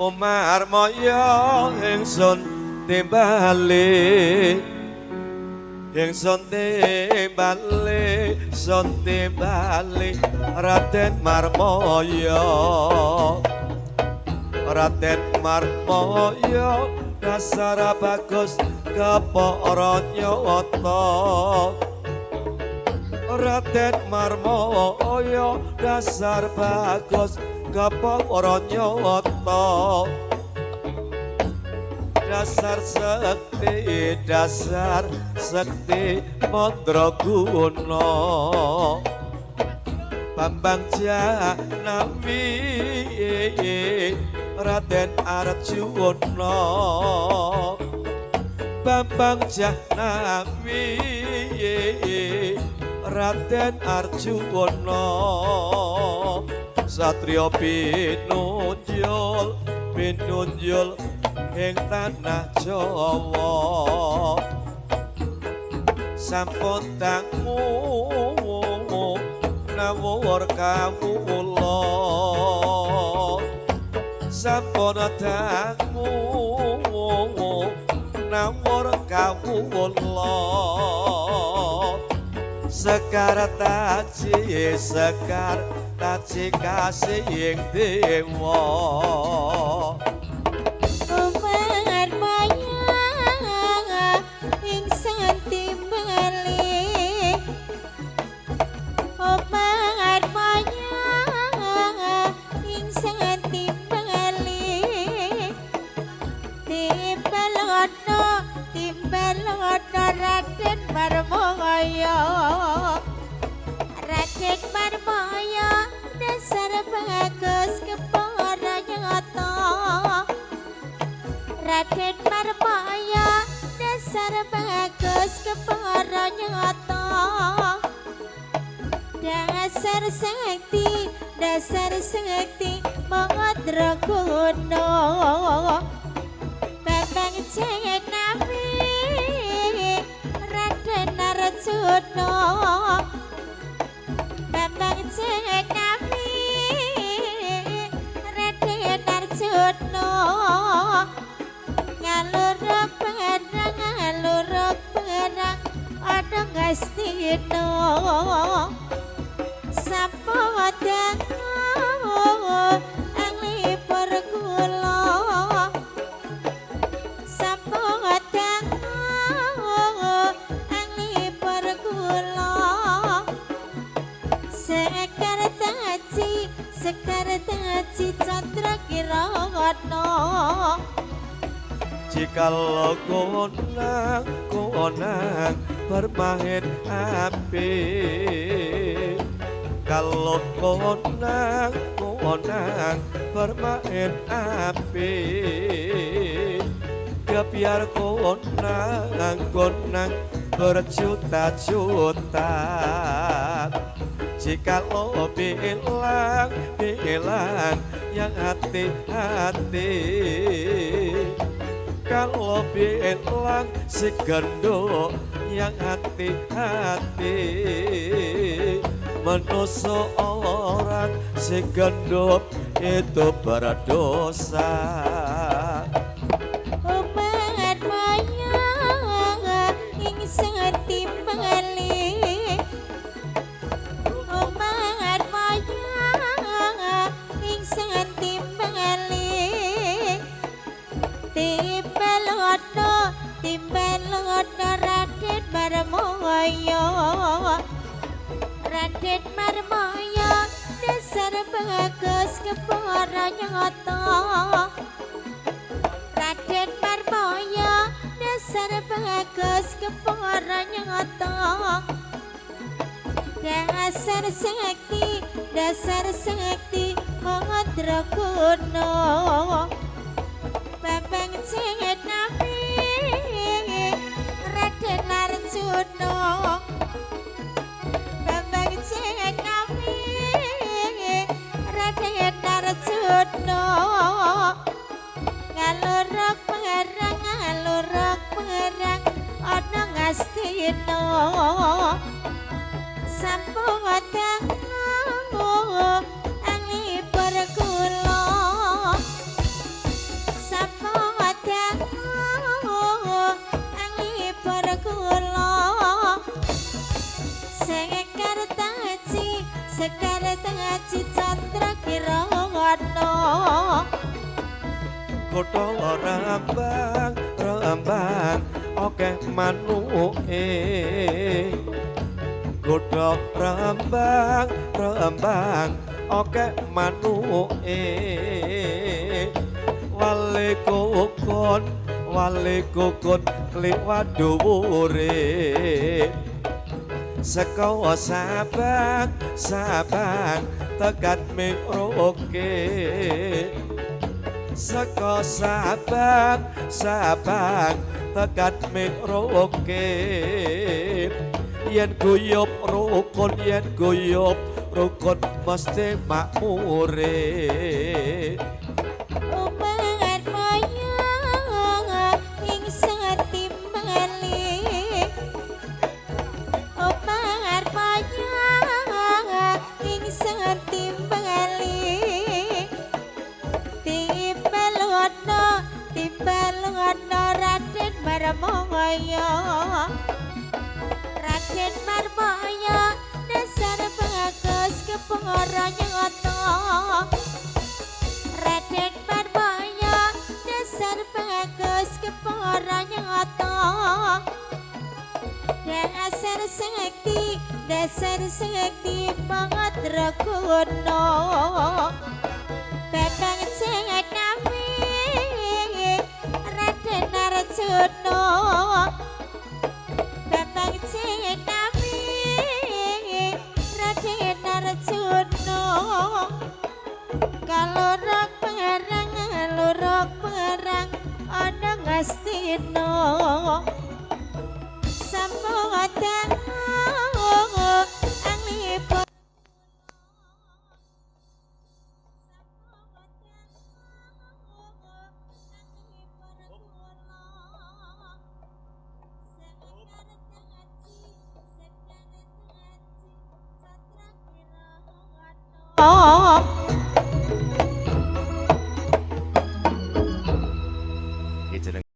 Umar moyo ingsun timbali ingsun timbali Raden Marmoyo Raden Marmoyo dasar bagus kepara nyata Raden Marmoyo dasar bagus kepara nyata dasar sekti mandraguna Bambang Janami Raden Arjuna Bambang Janami Raden Arjuna Satrio pinunjul ing tanah Jawa sampun dangu nawur kawula sampun dangu nawur kawula sekar taji kasih ing dewa Umar maya ingsun timbali Umar maya ingsun timbali timbalono Raden Marmoyo Raden Marmoyo dasar bagus kepara nyata Raden Marmoyo dasar bagus kepara nyata dasar sekti mandraguna Bambang Janami Raden Arjuna Bambang Janami Raden Arjuna ngaluruk perang ada Ngastina sampodang anglipur kula sampodang anglipur kula sekar taji candra kirana jikalau konang bermain api kalau konang bermain api biar konang berjuta-juta jikalau bilang yang hati-hati kalau bilang si gendut yang hati-hati menusuk orang si gendut itu berdosa Umar maya ingsun timbali Umar maya ingsun timbali timbalono Raden Marmoyo Raden Marmoyo dasar bagus kepara nyata Raden Marmoyo dasar bagus kepara nyata dasar sekti mandraguna Bambang Janami Raden Arjuna Bambang Janami Raden Arjuna ngaluruk perang ana Ngastina sampodang anglipur kula kutha Rembang Rembang akeh manuke kutha Rembang Rembang akeh manuke wale kokon liwat dhuwure saka Sabang tekan Merauke saka Sabang tekan Merauke yen guyub rukun mesti makmure Upangan moyo ing setimbali Upangan moyo ing setimbali Timbalono Raden Marmoyo Raden Marmoyo dasar bagus kepara nyata Raden Marmoyo dasar bagus kepara nyata dasar sekti Mangadraguna Bambang Jayanami Raden Arjuna Bambang Jayanami Raden Arjuna kalorok perang ana Ngastina